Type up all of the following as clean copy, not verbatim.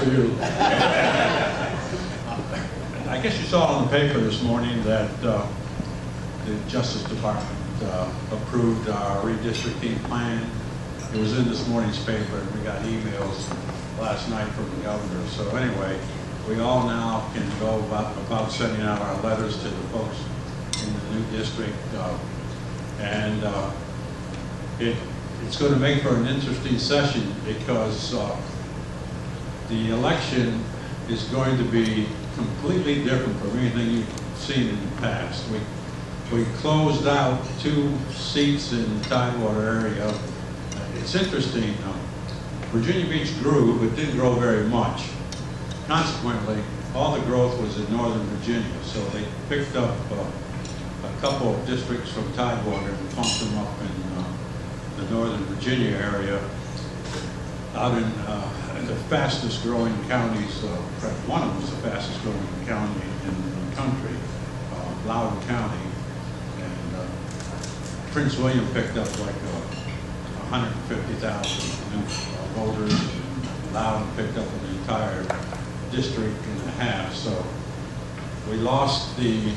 for you. I guess you saw on the paper this morning that the Justice Department approved our redistricting plan. It was in this morning's paper, and we got emails last night from the governor. So anyway, we all now can go about sending out our letters to the folks in the new district. It's going to make for an interesting session because the election is going to be completely different from anything you've seen in the past. We closed out 2 seats in the Tidewater area. It's interesting, Virginia Beach grew, but didn't grow very much. Consequently, all the growth was in Northern Virginia, so they picked up a couple of districts from Tidewater and pumped them up in the Northern Virginia area, out in the fastest growing counties. One of them was the fastest growing county in the country, Loudoun County. And Prince William picked up like 150,000 new voters. Loudoun picked up an entire district and a half. So we lost the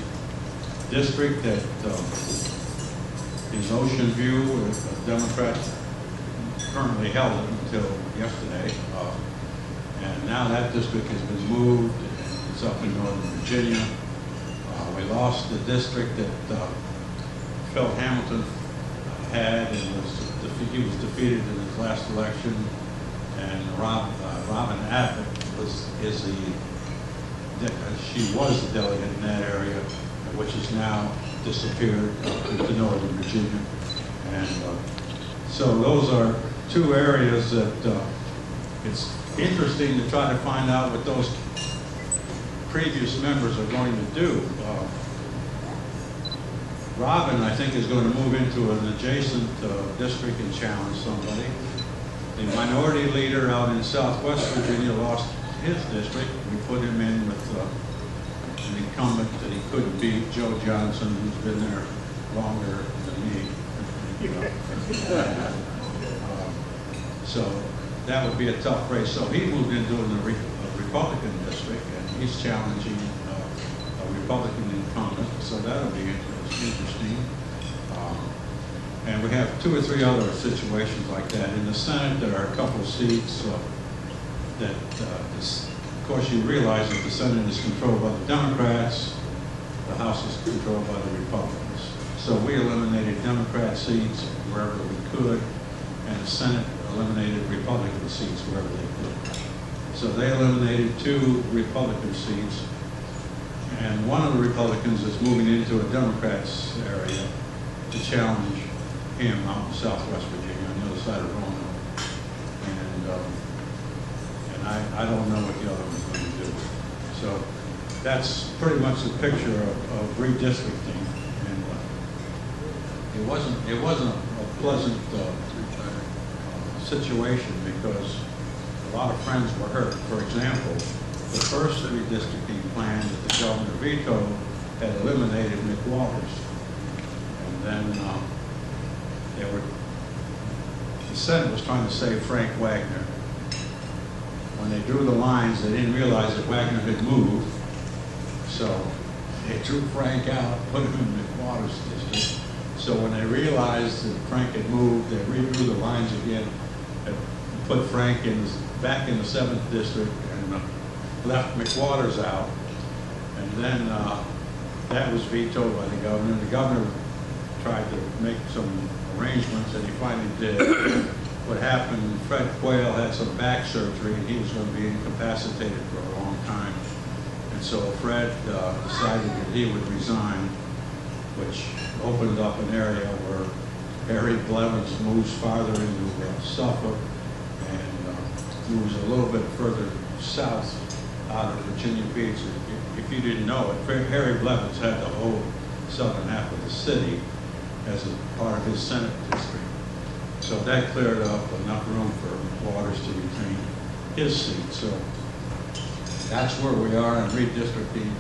district that is Ocean View, a Democrat currently held it until yesterday. And now that district has been moved, and it's up in Northern Virginia. We lost the district that Phil Hamilton had, and he was defeated in his last election. And Robin Abbott she was the delegate in that area, which has now disappeared to Northern Virginia. And so those are 2 areas that it's interesting to try to find out what those previous members are going to do. Robin, I think, is going to move into an adjacent district and challenge somebody. The minority leader out in Southwest Virginia lost his district. We put him in with an incumbent that he couldn't beat, Joe Johnson, who's been there longer than me. So that would be a tough race. So he moved into a Republican district, and he's challenging a Republican incumbent. So that'll be interesting. And we have 2 or 3 other situations like that. In the Senate, there are a couple of seats that, of course, you realize that the Senate is controlled by the Democrats, the House is controlled by the Republicans. So we eliminated Democrat seats wherever we could, and the Senate eliminated Republican seats wherever they could. So they eliminated 2 Republican seats, and one of the Republicans is moving into a Democrat's area to challenge him out in Southwest Virginia on the other side of Roanoke. And I don't know what the other one's going to do. So that's pretty much the picture of redistricting. And it wasn't a pleasant situation because a lot of friends were hurt. For example, the first redistricting plan that the governor vetoed had eliminated McWaters. And then the Senate was trying to save Frank Wagner. When they drew the lines, they didn't realize that Wagner had moved. So they drew Frank out, put him in McWaters district. So when they realized that Frank had moved, they redrew the lines again and put Frank back in the 7th district and left McWaters out. And then that was vetoed by the governor. The governor tried to make some arrangements, and he finally did. What happened, Fred Quayle had some back surgery, and he was going to be incapacitated for a long time. And so Fred decided that he would resign, which opened up an area where Harry Blevins moves farther into Suffolk and moves a little bit further south out of Virginia Beach. If you didn't know it, Harry Blevins had the whole southern half of the city as a part of his Senate district. So that cleared up enough room for Waters to retain his seat. So that's where we are in redistricting.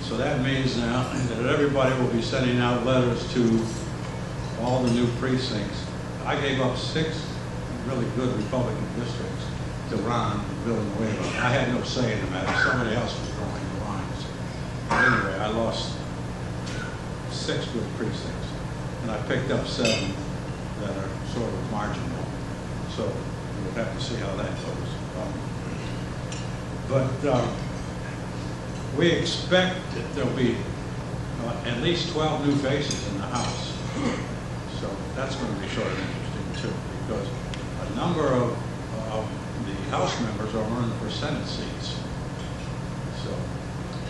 So that means now that everybody will be sending out letters to all the new precincts. I gave up 6 really good Republican districts to Ron building the waiver. I had no say in the matter. Somebody else was drawing the lines. But anyway, I lost 6 good precincts, and I picked up 7 that are sort of marginal. So we'll have to see how that goes. We expect that there'll be at least 12 new faces in the House. So that's going to be sort of interesting too, because a number of the House members are running for Senate seats. So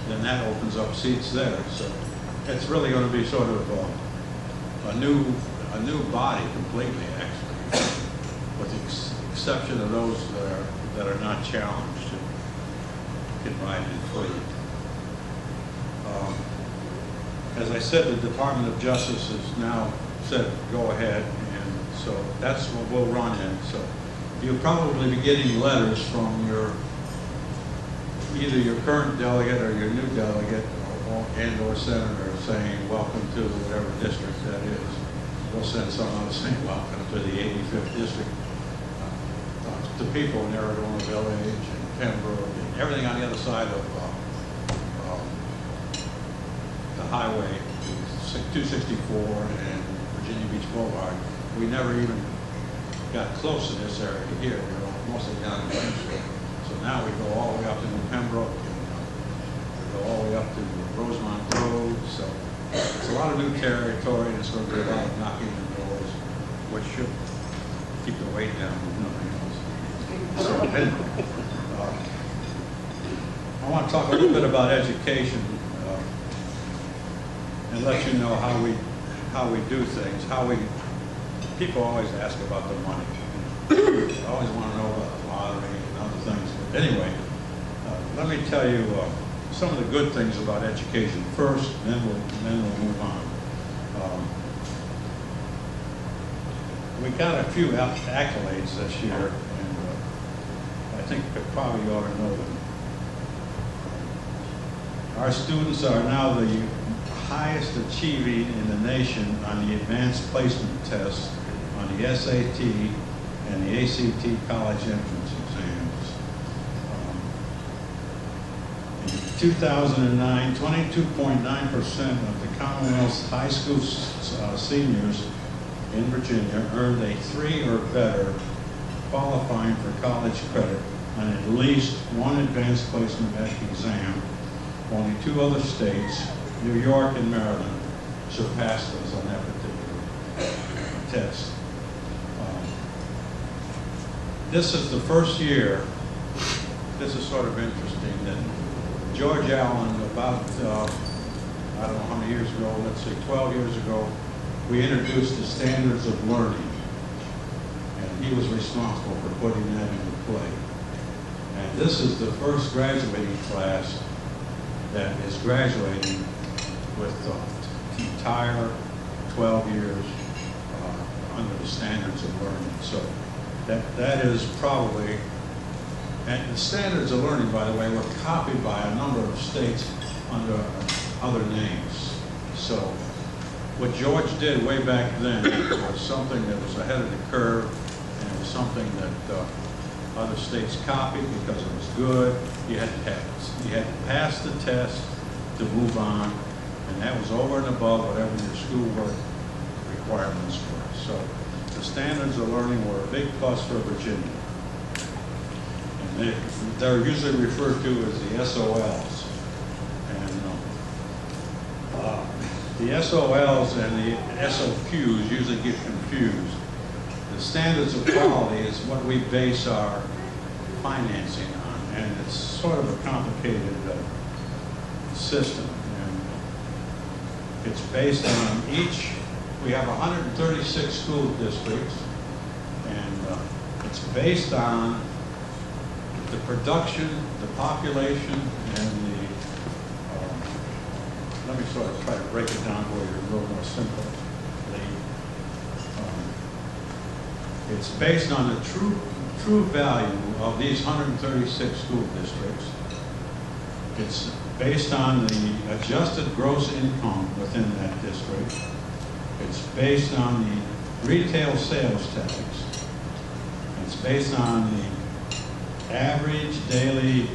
then that opens up seats there. So it's really going to be sort of a new body completely, actually, with the exception of those that are not challenged and can ride in free. As I said, the Department of Justice has now said go ahead, and so that's what we'll run in. So you'll probably be getting letters from either your current delegate or your new delegate or senator saying welcome to whatever district that is. We'll send some out saying welcome to the 85th district. To people in Arizona Village and Pembroke and everything on the other side of the highway, 264 and Virginia Beach Boulevard. We never even got close to this area here. We were mostly down in Pembroke. So now we go all the way up to New Pembroke, and we go all the way up to Rosemont Road. So it's a lot of new territory, and it's going to be a lot of knocking on doors, which should keep the weight down, if nothing else. So anyway, I want to talk a little bit about education and let you know how we do things. People always ask about the money. They always want to know about the lottery and other things. But anyway, let me tell you some of the good things about education first, then we'll move on. We got a few accolades this year, and I think you probably ought to know them. Our students are now the highest achieving in the nation on the advanced placement test, on the SAT and the ACT college entrance exams. In 2009, 22.9% of the Commonwealth's high school seniors in Virginia earned a 3 or better, qualifying for college credit on at least one advanced placement exam. Only 2 other states, New York and Maryland, surpassed us on that particular test. This is the first year, this is sort of interesting, that George Allen, about, I don't know how many years ago, let's say 12 years ago, we introduced the standards of learning. And he was responsible for putting that into play. And this is the first graduating class that is graduating with the entire 12 years under the standards of learning. So that is probably, and the standards of learning, by the way, were copied by a number of states under other names. So what George did way back then was something that was ahead of the curve, and it was something that other states copied because it was good. You had to pass the test to move on, and that was over and above whatever your schoolwork requirements were. So the standards of learning were a big plus for Virginia. And they're usually referred to as the SOLs. And the SOLs and the SOQs usually get confused. The standards of quality is what we base our financing on, and it's sort of a complicated system. And it's based on we have 136 school districts, and it's based on the production, the population, and let me sort of try to break it down for you a little more simply. It's based on the true value of these 136 school districts. It's based on the adjusted gross income within that district. It's based on the retail sales tax. It's based on the average daily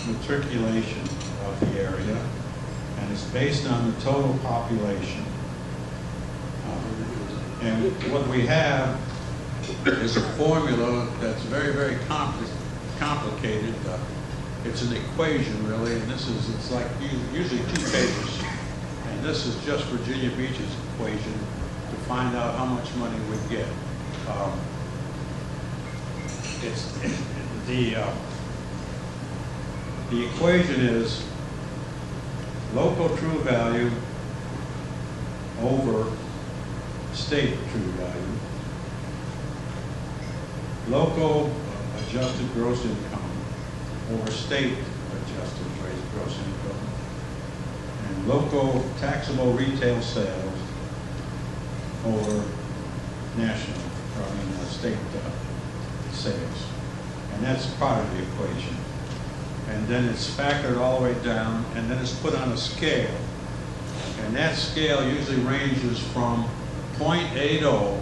matriculation of the area, and it's based on the total population. And what we have is a formula that's very, very complicated. It's an equation, really, and it's like usually 2 pages. And this is just Virginia Beach's equation to find out how much money we get. The equation is local true value over state true value, local adjusted gross income over state adjusted gross income, and local taxable retail sales over national, state sales. And that's part of the equation. And then it's factored all the way down, and then it's put on a scale. And that scale usually ranges from 0.80,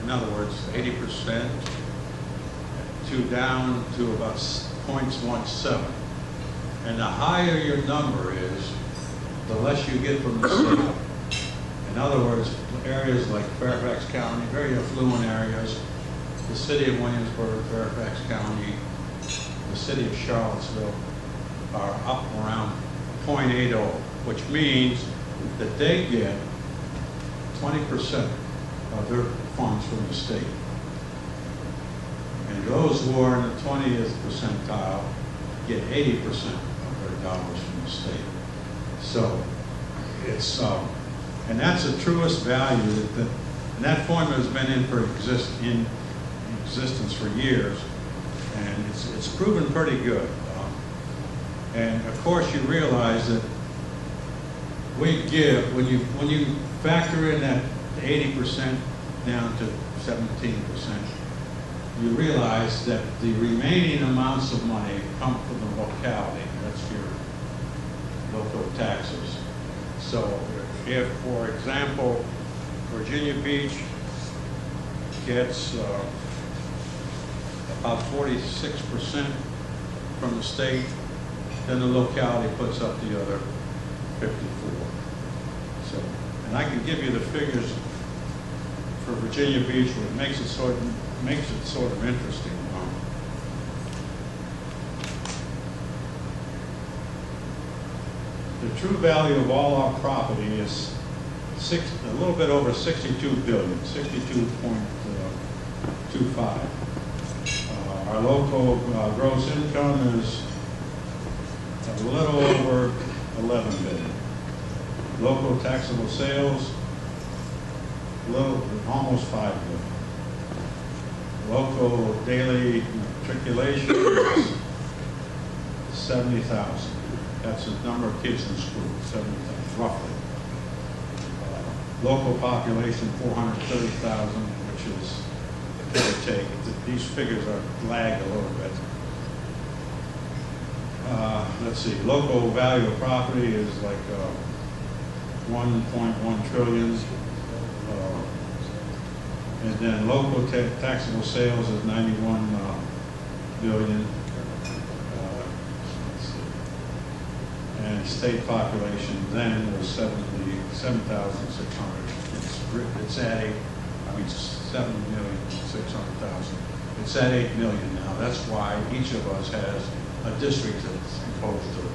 in other words, 80%, to down to about 0.17. And the higher your number is, the less you get from the state. In other words, areas like Fairfax County, very affluent areas, the city of Williamsburg, Fairfax County, the city of Charlottesville are up around 0.80, which means that they get 20% of their funds from the state. And those who are in the 20th percentile get 80% of their dollars from the state. So it's, and that's the truest value and that formula has been in existence for years, and it's proven pretty good. And of course, you realize that we give, when you factor in that 80% down to 17%, you realize that the remaining amounts of money come from the locality. That's your local taxes. So if, for example, Virginia Beach gets about 46% from the state, then the locality puts up the other 54. So, and I can give you the figures for Virginia Beach, which makes it sort of interesting. The true value of all our property is a little bit over 62 billion, 62.25. Our local gross income is a little over 11 billion. Local taxable sales, almost 5 billion. Local daily matriculation is 70,000. That's the number of kids in school, 70,000, roughly. Local population, 430,000, which is, give or take. These figures are lagged a little bit. Let's see, local value of property is like 1.1 trillion. And then local taxable sales is 91 billion. Let's see. And state population then was 7,600. It's at 7,600,000. It's at 8 million now. That's why each of us has a district that's composed of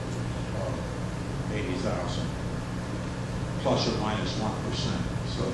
80,000, plus or minus 1%. So